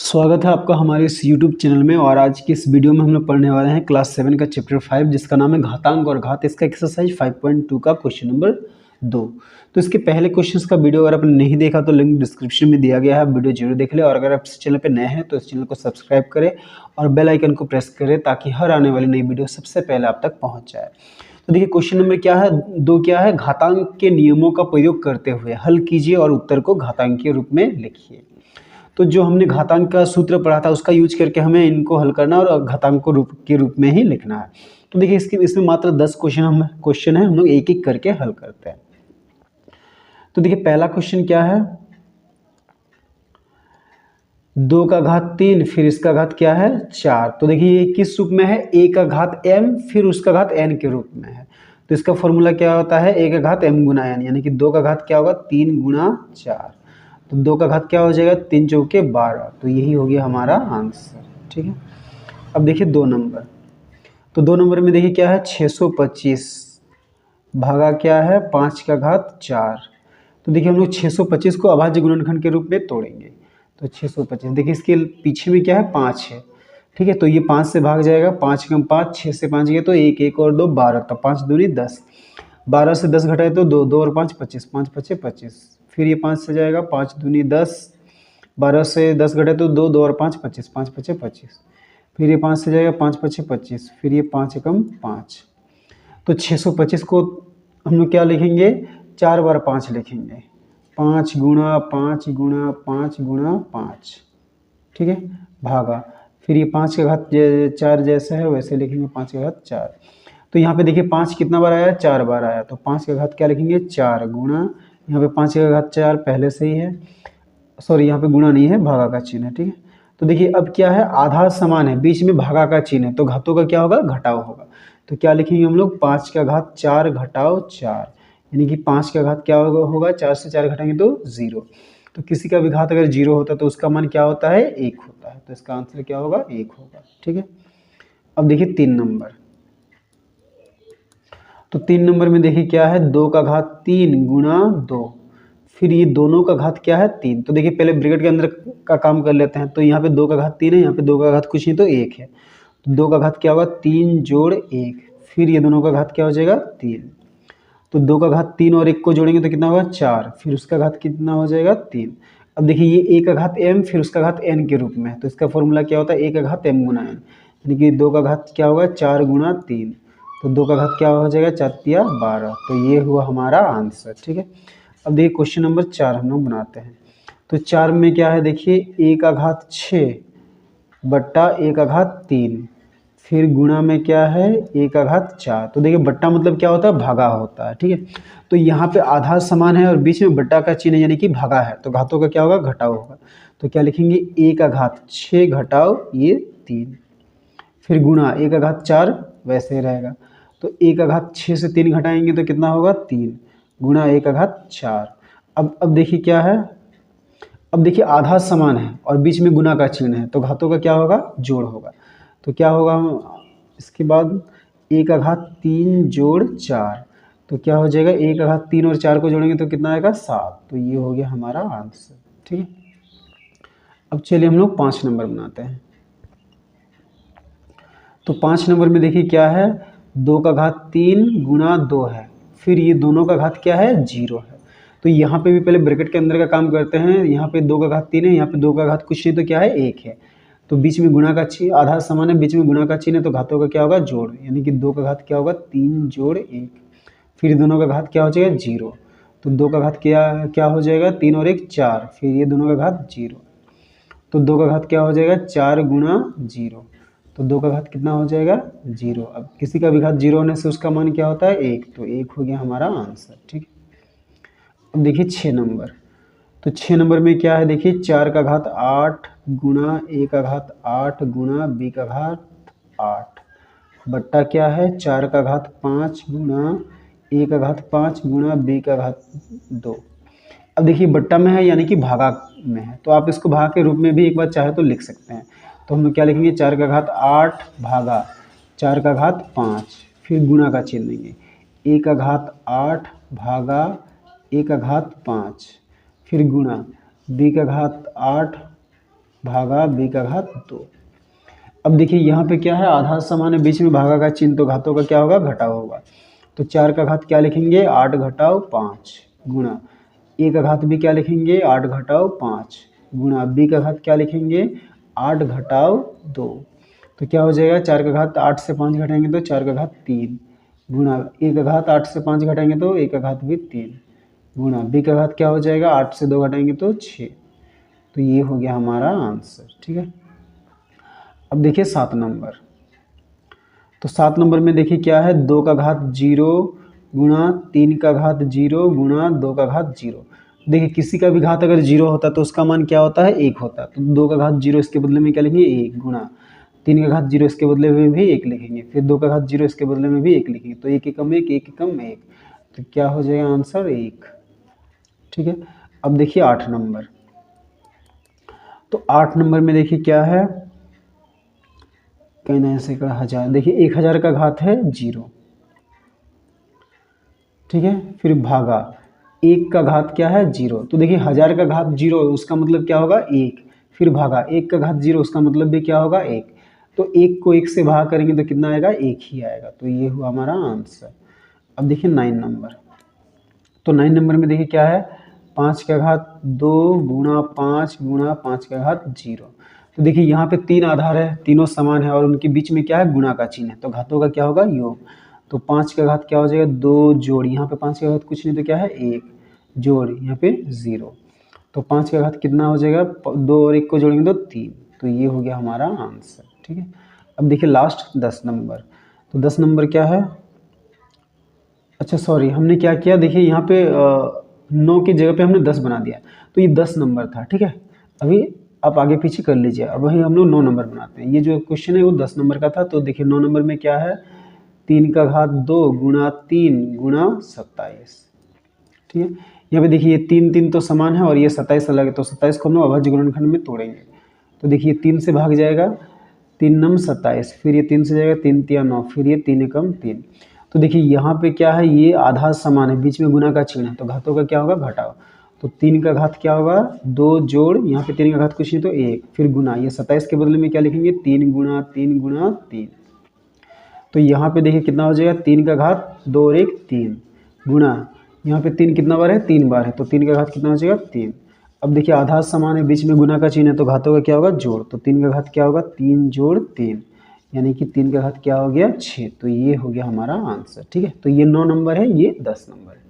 स्वागत है आपका हमारे इस YouTube चैनल में। और आज की इस वीडियो में हम लोग पढ़ने वाले हैं क्लास 7 का चैप्टर 5 जिसका नाम है घातांक और घात। इसका एक्सरसाइज 5.2 का क्वेश्चन नंबर 2। तो इसके पहले क्वेश्चंस का वीडियो अगर आपने नहीं देखा तो लिंक डिस्क्रिप्शन में दिया गया है, वीडियो जरूर देख ले। और अगर आप इस चैनल पर नए हैं तो इस चैनल को सब्सक्राइब करें और बेल आइकन को प्रेस करें ताकि हर आने वाली नई वीडियो सबसे पहले आप तक पहुँच जाए। तो देखिए क्वेश्चन नंबर क्या है, 2 क्या है, घातांक के नियमों का प्रयोग करते हुए हल कीजिए और उत्तर को घातांक के रूप में लिखिए। तो जो हमने घातांक का सूत्र पढ़ा था उसका यूज करके हमें इनको हल करना और घातांक को के रूप में ही लिखना है। तो देखिए इसमें मात्र 10 क्वेश्चन है, हम लोग एक एक करके हल करते हैं। तो देखिए पहला क्वेश्चन क्या है, 2 का घात 3 फिर इसका घात क्या है 4। तो देखिए ये किस रूप में है, a का घात m फिर उसका घात n के रूप में है। तो इसका फॉर्मूला क्या होता है, a का घात m गुना n, यानी कि 2 का घात क्या होगा 3 गुना 4। तो 2 का घात क्या हो जाएगा 3 चौके 12। तो यही हो गया हमारा आंसर। ठीक है, अब देखिए 2 नंबर। तो 2 नंबर में देखिए क्या है 625 भागा क्या है 5 का घात 4। तो देखिए हम लोग 625 को अभाज्य गुणनखंड के रूप में तोड़ेंगे। तो 625 देखिए इसके पीछे में क्या है 5 है। ठीक है, तो ये 5 से भाग जाएगा, 5 कम 5, 6 से 5 गया तो 1, 1 और 2 12, तो 5 दूनी 10, 12 से 10 घटाए तो 2, 2 और 5 25, 5 पचे 25, फिर ये 5 से जाएगा, 5 दूनी 10, 12 से 10 घटाए तो 2, 2 और 5 25, 5 पचे 25, फिर ये 5 से जाएगा, 5 पचे 25, फिर ये 5 एकम 5। तो 625 को हम लोग क्या लिखेंगे, 4 बार 5 लिखेंगे, 5 गुणा 5 गुणा 5 गुणा 5। ठीक है, भागा फिर ये 5 का घात 4 जैसा है वैसे लिखेंगे, 5 का घात 4। तो यहाँ पे देखिए 5 कितना बार आया, 4 बार आया। तो 5 का घात क्या लिखेंगे 4 गुणा, यहाँ पे 5 का घात 4 पहले से ही है, सॉरी यहाँ पे गुणा नहीं है, भागा का चिन्ह है। ठीक है, तो देखिए अब क्या है, आधा समान है, बीच में भागा का चिन्ह है, तो घातों का क्या होगा घटाव होगा। तो क्या लिखेंगे हम लोग 5 का घात 4 घटाव 4, यानी कि 5 का घात क्या होगा 4 से 4 घटाएंगे तो 0। तो किसी का भी घात अगर 0 होता है तो उसका मान क्या होता है 1 होता है। तो इसका आंसर क्या होगा 1 होगा। ठीक है, अब देखिए 3 नंबर। तो 3 नंबर में देखिए क्या है, 2 का घात 3 गुणा 2, फिर ये दोनों का घात क्या है 3। तो देखिए पहले ब्रैकेट के अंदर का काम कर लेते हैं। तो यहाँ पे 2 का घात 3 है, यहाँ पे 2 का घात कुछ नहीं तो 1 है। तो 2 का घात क्या होगा 3 जोड़ 1, फिर ये दोनों का घात क्या हो जाएगा 3। तो 2 का घात 3 और 1 को जोड़ेंगे तो कितना होगा 4, फिर उसका घात कितना हो जाएगा 3। अब देखिए ये a का घात m फिर उसका घात n के रूप में है। तो इसका फॉर्मूला क्या होता है, a का घात m गुना n, यानी कि 2 का घात क्या होगा 4 गुना 3। तो 2 का घात क्या हो जाएगा 4 तिया 12। तो ये हुआ हमारा आंसर। ठीक है, अब देखिए क्वेश्चन नंबर 4 हम लोग बनाते हैं। तो 4 में क्या है, देखिए a का घात 6 बट्टा a का घात 3, फिर गुणा में क्या है a का घात 4। तो देखिए बट्टा मतलब क्या होता है भागा होता है। ठीक है, तो यहाँ पे आधा समान है और बीच में बट्टा का चिन्ह यानी कि भागा है, तो घातों का क्या होगा घटाव होगा। तो क्या लिखेंगे a का घात 6 घटाव ये 3, फिर गुणा a का घात 4 वैसे ही रहेगा। तो a का घात 6 से 3 घटाएंगे तो कितना होगा 3 गुणा a का घात 4। अब देखिए क्या है, अब देखिए आधा समान है और बीच में गुना का चिन्ह है, तो घातों का क्या होगा जोड़ होगा। तो क्या होगा, इसके बाद a का घात 3 जोड़ 4, तो क्या हो जाएगा a का घात 3 और 4 को जोड़ेंगे तो कितना आएगा 7। तो ये हो गया हमारा आंसर। ठीक है, अब चलिए हम लोग 5 नंबर बनाते हैं। तो 5 नंबर में देखिए क्या है, 2 का घात 3 गुणा 2 है, फिर ये दोनों का घात क्या है 0 है। तो यहाँ पे भी पहले ब्रैकेट के अंदर का काम करते हैं। यहाँ पे 2 का घात 3 है, यहाँ पे 2 का घात कुछ नहीं तो क्या है 1 है। तो बीच में गुणा का चिन्ह, आधा समान है बीच में गुणा का चिन्ह है, तो घातों का क्या होगा जोड़, यानी कि 2 का घात क्या होगा 3 जोड़ 1, फिर दोनों का घात क्या हो जाएगा 0। तो 2 का घात क्या हो जाएगा 3 और 1 4, फिर ये दोनों का घात 0। तो 2 का घात क्या हो जाएगा 4 गुणा 0, तो 2 का घात कितना हो जाएगा 0। अब किसी का भी घात 0 होने से उसका मान क्या होता है 1, तो 1 हो गया हमारा आंसर। ठीक है, अब देखिए 6 नंबर। तो 6 नंबर में क्या है, देखिए 4 का घात 8 गुणा a का घात 8 गुणा b का घात 8 बट्टा क्या है 4 का घात 5 गुणा a का घात 5 गुणा b का घात 2। अब देखिए बट्टा में है यानी कि भागा में है, तो आप इसको भागा के रूप में भी एक बार चाहे तो लिख सकते हैं। तो हम लोग क्या लिखेंगे 4 का घात 8 भागा 4 का घात 5, फिर गुणा का चिन्ह लेंगे, a का घात 8 भागा a का घात 5, फिर गुणा b का घात 8 भागा b का घात 2। अब देखिए यहाँ पे क्या है, आधा समान है, बीच में भागा का चिन्ह, तो घातों का क्या होगा, घटाव होगा। तो 4 का घात क्या लिखेंगे, 8 घटाव 5 गुणा a का घात भी क्या लिखेंगे, 8 घटाव 5 गुणा b का घात क्या लिखेंगे, 8 घटाव 2। तो क्या हो जाएगा, 4 का घात 8 से 5 घटाएंगे तो 4 का घात 3 गुणा a का घात 8 से 5 घटाएंगे तो a का घात भी 3 गुणा b का घात क्या हो जाएगा, 8 से 2 घटाएंगे तो 6। तो ये हो गया हमारा आंसर। ठीक है, अब देखिए 7 नंबर। तो 7 नंबर में देखिए क्या है, 2 का घात 0 गुणा 3 का घात 0 गुणा 2 का घात 0। देखिए किसी का भी घात अगर 0 होता है तो उसका मान क्या होता है, 1 होता है। तो 2 का घात 0 इसके बदले में क्या लिखेंगे, 1 गुणा 3 का घात 0 इसके बदले में भी 1 लिखेंगे, फिर 2 का घात 0 इसके बदले में भी 1 लिखेंगे। तो 1 एकम 1, 1 एकम 1, तो क्या हो जाएगा आंसर 1। ठीक है, अब देखिए 8 नंबर। तो 8 नंबर में देखिए क्या है, कहना ऐसे का 1000। देखिए 1000 का घात है 0। ठीक है, फिर भागा 1 का घात क्या है 0। तो देखिए 1000 का घात 0 उसका मतलब क्या होगा 1, फिर भागा 1 का घात 0 उसका मतलब भी क्या होगा 1। तो 1 को 1 से भाग करेंगे तो कितना आएगा, 1 ही आएगा। तो ये हुआ हमारा आंसर। अब देखिए 9 नंबर। तो 9 नंबर में देखिए क्या है, 5 का घात 2 गुणा 5 गुणा 5 का घात 0। तो देखिए यहाँ पे 3 आधार है, तीनों समान है और उनके बीच में क्या है, गुणा का चिन्ह है, तो घातों का क्या होगा, योग। तो 5 का घात क्या हो जाएगा, 2 जोड़, यहाँ पे 5 का घात कुछ नहीं तो क्या है 1 जोड़ यहाँ पे 0। तो 5 का घात कितना हो जाएगा, 2 और 1 को जोड़ेंगे तो 3। तो ये हो गया हमारा आंसर। ठीक है, अब देखिए लास्ट 10 नंबर। तो 10 नंबर क्या है, अच्छा सॉरी हमने क्या किया, देखिए यहाँ पे 9 की जगह पे हमने 10 बना दिया, तो ये 10 नंबर था। ठीक है, अभी आप आगे पीछे कर लीजिए। अब वही हम लोग 9 नंबर बनाते हैं। ये जो क्वेश्चन है वो 10 नंबर का था। तो देखिए 9 नंबर में क्या है, 3 का घात 2 गुणा 3 गुणा 27। ठीक है, यहाँ पे देखिए ये 3 3 तो समान है और ये 27 अलग है, तो 27 को हम लोग अभाज्य गुणनखंड में तोड़ेंगे। तो देखिए 3 से भाग जाएगा, 3 नम 27, फिर ये 3 से जाएगा, 3 तिया 9, फिर ये 3 एकम 3। तो देखिए यहाँ पे क्या है, ये आधा समान है, बीच में गुना का चिन्ह है, तो घातों का क्या होगा, घटाव। तो 3 का घात क्या होगा, 2 जोड़, यहाँ पे 3 का घात कुछ नहीं तो 1, फिर गुना, ये 27 के बदले में क्या लिखेंगे, 3 गुणा 3 गुणा 3। तो यहाँ पे देखिए कितना हो जाएगा, 3 का घात 2 और 1 3 गुणा, यहाँ पे 3 कितना बार है, 3 बार है, तो 3 का घात कितना हो जाएगा 3। अब देखिए आधा समान है, बीच में गुना का चिन्ह है, तो घातों का क्या होगा, जोड़। तो 3 का घात क्या होगा, 3 जोड़ 3, यानी कि 3 का घात क्या हो गया 6। तो ये हो गया हमारा आंसर। ठीक है, तो ये 9 नंबर है, ये 10 नंबर है।